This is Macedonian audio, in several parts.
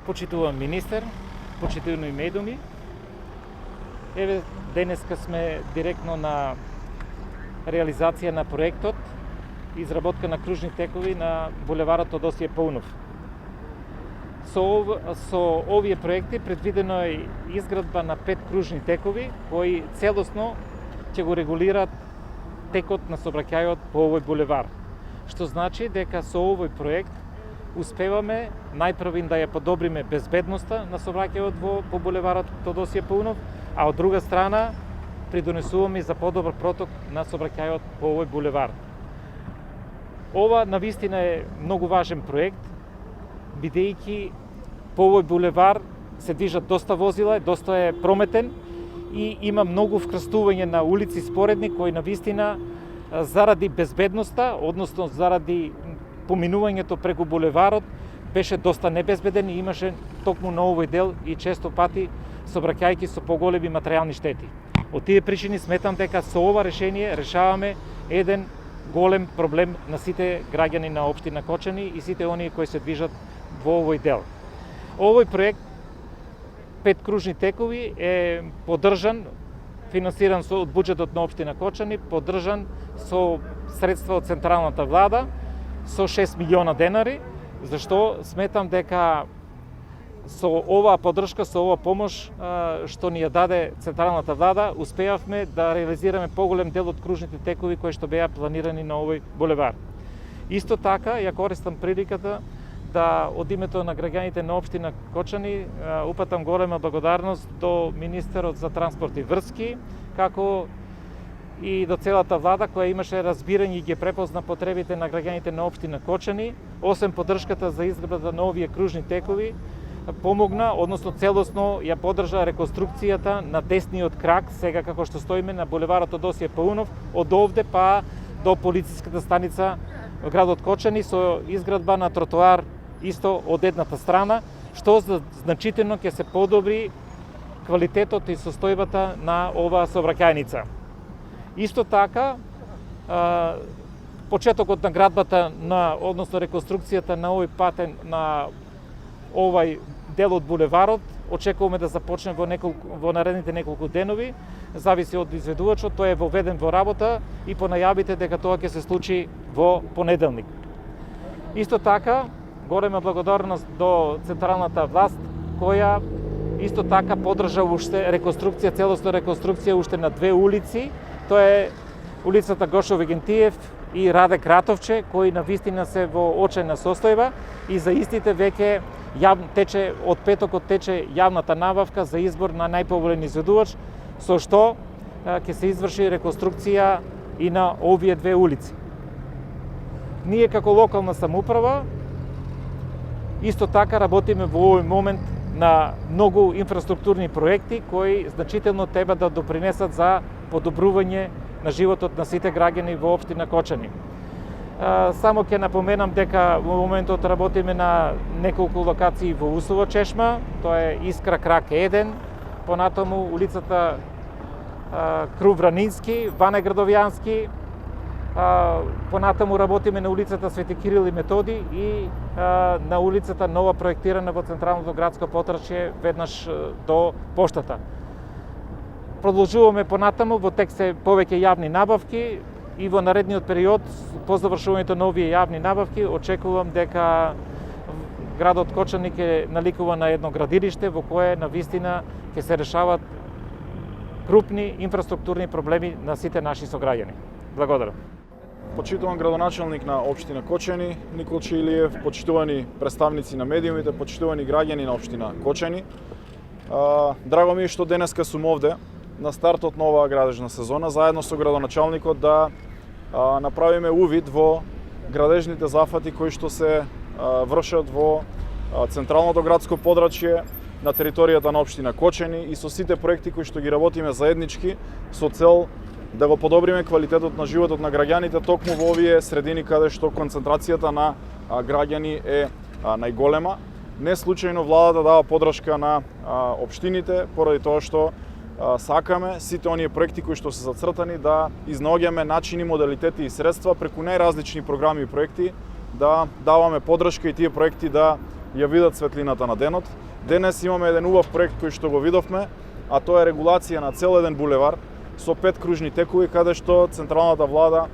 Почитуван министер, почитувани медуми. Еве, денеска сме директно на реализација на проектот изработка на кружни текови на булеварот Тодосије Паунов. Со овие проекти предвидено е изградба на 5 кружни текови кои целосно ќе го регулираат текот на сообраќајот по овој булевар. Што значи дека со овој проект успеваме најпрвин да ја подобриме безбедноста на сообраќајот по булеварот Тодосије Паунов, а од друга страна придонесуваме за подобар проток на сообраќајот по овој булевар. Ова навистина е многу важен проект, бидејќи по овој булевар се движат доста возила, доста е прометен и има многу вкрстување на улици споредни кои навистина заради безбедноста, односно заради поминувањето преку булеварот, беше доста небезбеден и имаше токму на овој дел и често пати сообраќајки со поголеми материјални штети. Од тие причини сметам дека со ова решение решаваме еден голем проблем на сите граѓани на општина Кочани и сите оние кои се движат во овој дел. Овој проект 5 кружни текови е поддржан, финансиран од буџетот на општина Кочани, поддржан со средства од централната влада со 6 милиона денари, зашто сметам дека со оваа поддршка, со оваа помош што ни ја даде централната влада, успеавме да реализираме поголем дел од кружните текови кои што беа планирани на овој булевар. Исто така, ја користам приликата да од името на граѓаните на општина Кочани упатам голема благодарност до министерот за транспорт и врски, како и до целата влада која имаше разбирање и ги препозна потребите на граѓаните на општина Кочани, освен поддршката за изградбата на овие кружни текови, помогна, односно целосно ја поддржа реконструкцијата на десниот крак, сега како што стоиме на булеварот Тодосије Паунов, од овде па до полициската станица во градот Кочани со изградба на тротоар исто од едната страна, што значително ќе се подобри квалитетот и состојбата на оваа сообраќајница. Исто така, почетокот на градбата односно реконструкцијата на овој патен на овај дел од булеварот очекуваме да започне во наредните неколку денови, зависи од изведувачот, тој е воведен во работа и по најавите дека тоа ќе се случи во понеделник. Исто така, голема благодарност до централната власт која исто така поддржа уште реконструкција, целосна реконструкција уште на 2 улици, тоа е улицата Гошо Вегентиев и Раде Кратовче, кои навистина се во очајна состојба и за истите веќе тече од петокот тече јавната набавка за избор на најповолен изведувач, со што ќе се изврши реконструкција и на овие 2 улици. Ние како локална самоуправа исто така работиме во овој момент на многу инфраструктурни проекти кои значително треба да допринесат за подобрување на животот на сите граѓани во општина Кочани. Само ќе напоменам дека во моментот работиме на неколку локации во Усово чешма, тоа е Искра крак 1, понатаму улицата Кру Вранински, Ване Градовјански, понатаму работиме на улицата Свети Кирил и Методи и на улицата нова проектирана во централното градско потрачје веднаш до поштата. Продолжуваме понатаму, во тек се повеќе јавни набавки и во наредниот период, по завршувањето на овие јавни набавки, очекувам дека градот Кочани ќе наликува на едно градилиште во кое навистина ќе се решават крупни инфраструктурни проблеми на сите наши сограѓани. Благодарам. Почитуван градоначалник на општина Кочани, Никол Чилиев, почитувани представници на медиумите, почитувани граѓани на општина Кочани. Драго ми е што денеска сум овде на стартот на оваа градежна сезона, заедно со градоначалникот да направиме увид во градежните зафати кои што се вршат во централното градско подрачје на територијата на општина Кочани и со сите проекти кои што ги работиме заеднички со цел да го подобриме квалитетот на животот на граѓаните токму во овие средини каде што концентрацијата на граѓани е најголема. Не случајно владата дава поддршка на општините поради тоа што сакаме сите оние проекти кои што се зацртани да изнаоѓаме начини, модалитети и средства преку најразлични програми и проекти да даваме поддршка и тие проекти да ја видат светлината на денот. Денес имаме еден убав проект кој што го видовме, а тоа е регулација на цел еден булевар со 5 кружни текови, каде што централната влада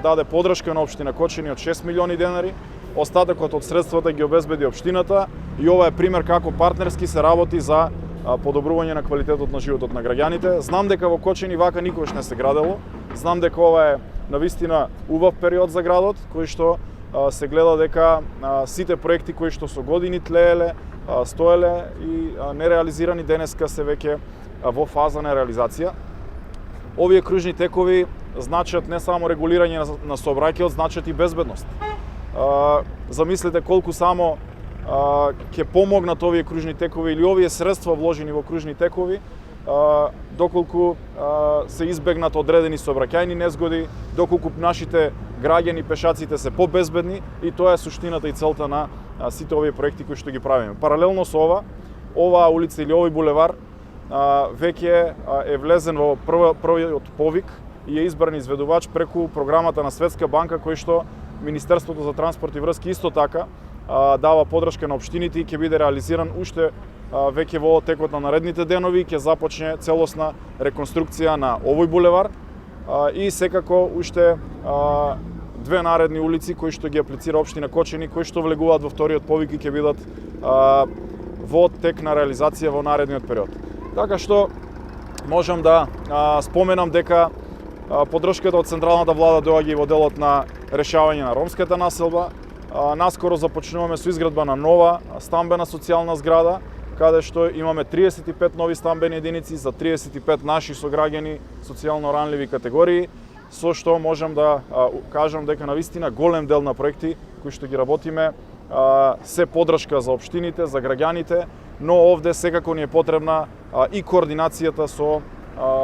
даде подршка на општина Кочани од 6 милиони денари, остатокот од средствата ги обезбеди општината и ова е пример како партнерски се работи за подобрување на квалитетот на животот на граѓаните. Знам дека во Кочани вака никогаш не се градело. Знам дека ова е навистина убав период за градот, кој што се гледа дека сите проекти кои што со години тлееле, стоеле и нереализирани, денеска се веќе во фаза на реализација. Овие кружни текови значат не само регулирање на сообраќајот, значат и безбедност. Замислете колку само ќе помогнат овие кружни текови или овие средства вложени во кружни текови, доколку се избегнат одредени сообраќајни незгоди, доколку нашите граѓани, пешаците се побезбедни, и тоа е суштината и целта на сите овие проекти кои што ги правиме. Паралелно со оваа улица или овој булевар веќе е влезен во првиот повик и е избран изведувач преку програмата на Светска банка, кој што Министерството за транспорт и врски исто така дава подршка на општините и ќе биде реализиран уште веќе во текот на наредните денови. Ќе започне целосна реконструкција на овој булевар и секако уште две наредни улици кои што ги аплицира општина Кочани, кои што влегуваат во вториот повик и ќе бидат во тек на реализација во наредниот период. Така што можам да споменам дека поддршката од централната влада доаѓа и во делот на решавање на ромската населба. Наскоро започнуваме со изградба на нова стамбена социјална зграда, каде што имаме 35 нови стамбени единици за 35 наши сограѓани социјално ранливи категории, со што можам да кажам дека навистина голем дел на проекти кои што ги работиме се поддршка за општините, за граѓаните, но овде секако ни е потребна и координацијата со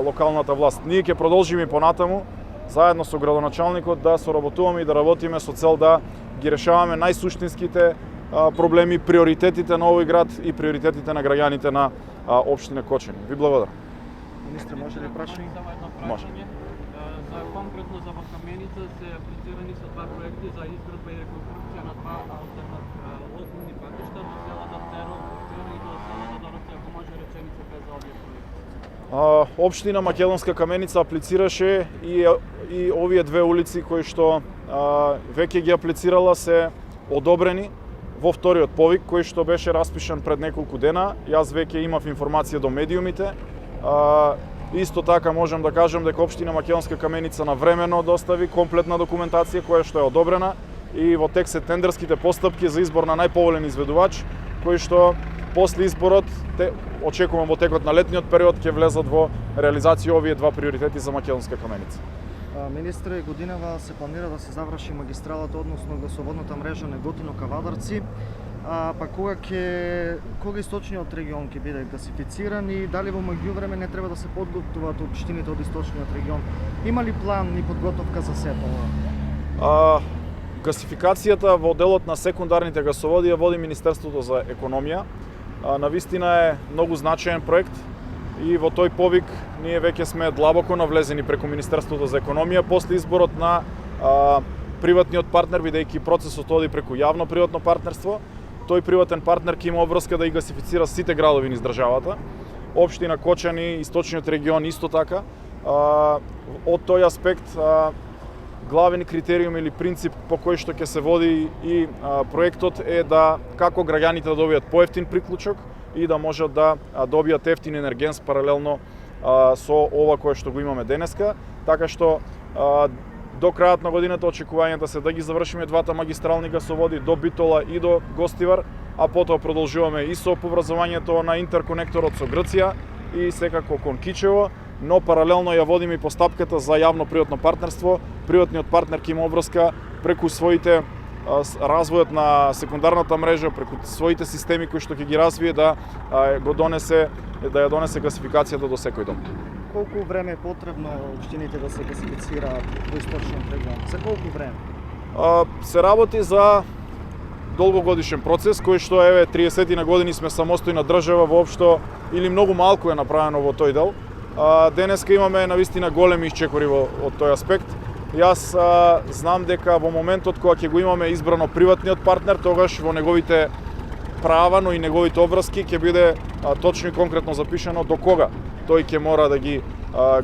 локалната власт. Ние ќе продолжиме понатаму заедно со градоначалникот да соработуваме и да работиме со цел да ги решаваме најсуштинските проблеми, приоритетите на овој град и приоритетите на граѓаните на општина Кочани. Ви благодарам. Министре, може ли прашање? Може. За конкретно за во Каменица се аплицирани со два проекти за изградба и реконструкција на два лозинни патишта до селата Теров и до селата Дороци, ако може реченица за овие проекти. Општина Македонска Каменица аплицираше и овие две улици кои што веќе ги аплицирала се одобрени во вториот повик кој што беше распишан пред неколку дена. Јас веќе имав информација до медиумите. Исто така можам да кажам дека општина Македонска Каменица навремено достави комплетна документација која што е одобрена и во тек се тендерските постапки за избор на најповолен изведувач, кој што после изборот очекувам во текот на летниот период ќе влезат во реализација овие два приоритети за Македонска Каменица. Министре, годинава се планира да се заврши магистралата, односно гасоводната мрежа Неготино-Кавадарци. Па кога источниот регион ќе биде гасифициран и дали во меѓувреме не треба да се подготвуваат општините од источниот регион? Има ли план и подготовка за сето ова? Гасификацијата во делот на секундарните гасоводи ја води Министерството за економија. Навистина е многу значаен проект и во тој повик ние веќе сме длабоко навлезени преку Министерството за економија после изборот на приватниот партнер, бидејќи процесот оди преку јавно-приватно партнерство. Тој приватен партнер ќе има обврска да ги гасифицира сите градови низ државата. Општина Кочани, источниот регион исто така. Од тој аспект главен критериум или принцип по кој што ќе се води и проектот е да како граѓаните да добијат поевтин приклучок и да можат да добијат ефтин енергенс паралелно со ова кое што го имаме денеска. Така што до крајот на годината очекувањата се да ги завршиме двата магистрални гасоводи до Битола и до Гостивар, а потоа продолжуваме и со поврзувањето на интерконекторот со Грција и секако кон Кичево, но паралелно ја водиме и постапката за јавно-приватно партнерство. Приватниот партнер ќе има обврска преку своите развојот на секундарната мрежа, преку своите системи кои што ќе ги развие да ја донесе гасификацијата до секој дом. Колку време е потребно општините да се гасифицираат во источниот регион? За колку време? Се работи за долгогодишен процес кој што 30 на години сме самостојна држава, воопшто или многу малку е направено во тој дел. Денеска имаме навистина големи исчекори од тој аспект. Јас знам дека во моментот кога ќе го имаме избрано приватниот партнер, тогаш во неговите права, но и неговите обврски ќе биде точно и конкретно запишано до кога тој ќе мора да ги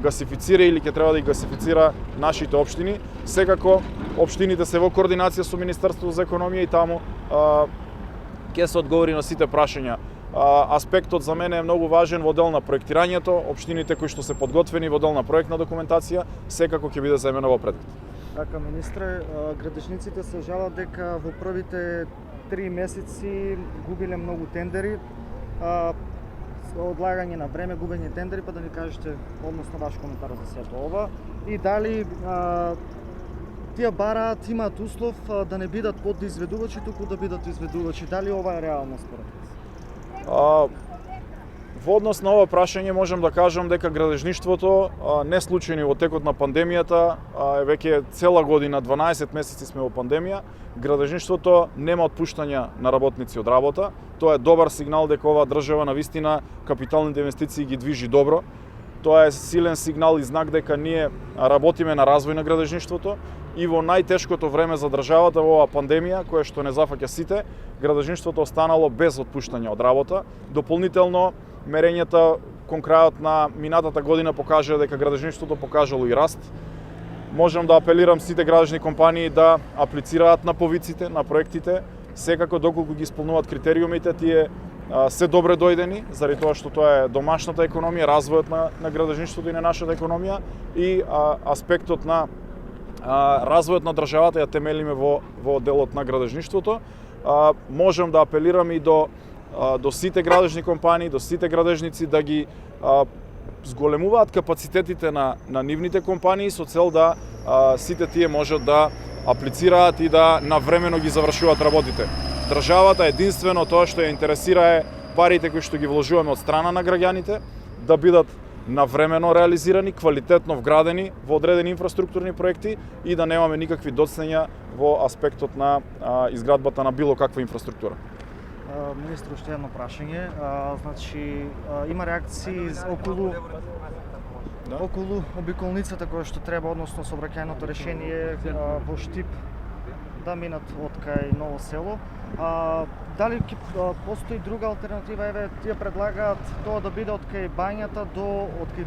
гасифицира или ќе треба да ги гасифицира нашите општини. Секако општините се во координација со Министерството за економија и таму ќе се одговори на сите прашања. Аспектот за мене е многу важен во дел на проектирањето. Општините кои што се подготвени во дел на проектна документација секако ќе биде земено во предвид. Така, министре, градешниците се жалат дека во првите 3 месеци губиле многу тендери, одлагање на време, губење тендери, па да ни кажете односно ваш коментар за сето ова и дали тие бараат, имаат услов да не бидат подизведувачи, туку да бидат изведувачи. Дали ова е реално според вас? Во однос на ова прашање можам да кажам дека градежништвото не случајно во текот на пандемијата, веќе цела година, 12 месеци сме во пандемија, градежништвото нема отпуштања на работници од работа. Тоа е добар сигнал дека оваа држава навистина капиталните инвестиции ги движи добро. Тоа е силен сигнал и знак дека ние работиме на развој на градежништвото и во најтешкото време за државата во оваа пандемија, која што не зафаќа сите, градежништвото останало без отпуштање од работа. Дополнително мерењата кон крајот на минатата година покажа дека градежништвото покажало и раст. Можам да апелирам сите градежни компании да аплицираат на повиците, на проектите, секако доколку ги исполнуваат критериумите, тие се добре дојдени, заради тоа што тоа е домашната економија, развојот на градежништвото и на нашата економија и аспектот на развојот на државата ја темелиме во делот на градежништвото. Можам да апелирам и до сите градежни компании, до сите градежници да ги зголемуваат капацитетите на нивните компании со цел да сите тие можат да аплицираат и да навремено ги завршуваат работите. Државата единствено тоа што ја интересира е парите кои што ги вложуваме од страна на граѓаните да бидат навремено реализирани, квалитетно вградени во одредени инфраструктурни проекти и да немаме никакви доцнења во аспектот на изградбата на било каква инфраструктура. Министр, уште едно прашање. Значи, има реакции околу обиколницата која што треба, односно сообраќајното решение во Штип да минат од кај Ново село. Дали постои друга алтернатива? Еве, тие предлагаат тоа да биде од кај бањата до од кај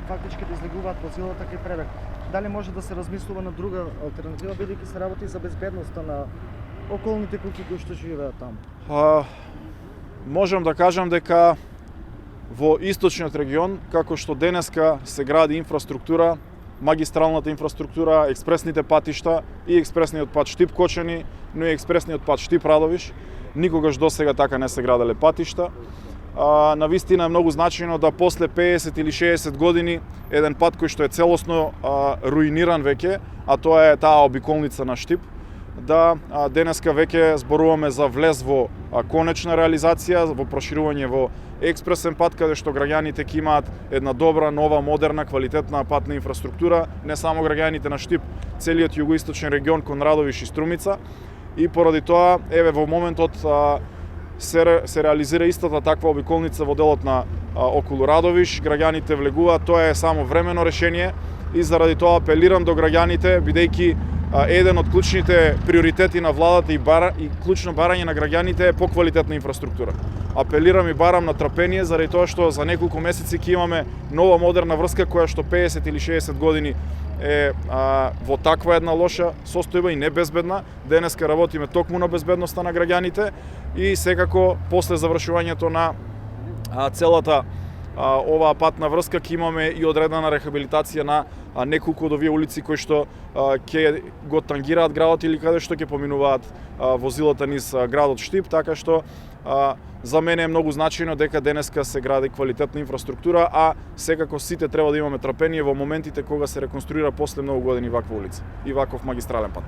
фактички да излегуваат возилата кај Пребег. Дали може да се размислува на друга алтернатива, бидејќи се работи за безбедноста на околните куќи кои што живеат таму? Можам да кажам дека во источниот регион, како што денеска се гради инфраструктура, магистралната инфраструктура, експресните патишта и експресниот пат Штип-Кочани, но и експресниот пат Штип-Радовиш, никогаш досега така не се граделе патишта. Навистина е многу значајно да после 50 или 60 години еден пат кој што е целосно руиниран веќе, а тоа е таа обиколница на Штип, да денеска веќе зборуваме за влез во конечна реализација, во проширување во експресен пат, каде што граѓаните ќе имаат една добра, нова, модерна, квалитетна патна инфраструктура, не само граѓаните на Штип, целиот југоисточен регион кон Радовиш и Струмица. И поради тоа, еве во моментот се реализира истата таква обиколница во делот на околу Радовиш, граѓаните влегуваат, тоа е само времено решение и заради тоа апелирам до граѓаните, бидејќи еден од клучните приоритети на владата и клучно барање на граѓаните е поквалитетна инфраструктура. Апелирам и барам на трпение заради тоа што за неколку месеци ќе имаме нова модерна врска која што 50 или 60 години е во таква една лоша состојба и небезбедна. Денеска работиме токму на безбедноста на граѓаните и секако после завршувањето на целата оваа патна врска ќе имаме и одредена рехабилитација на неколку од овие улици кои што ќе го тангираат градот или каде што ќе поминуваат возилата низ градот Штип, така што за мене е многу значајно дека денеска се гради квалитетна инфраструктура, а секако сите треба да имаме трпение во моментите кога се реконструира после многу години ваква улица и ваков магистрален пат.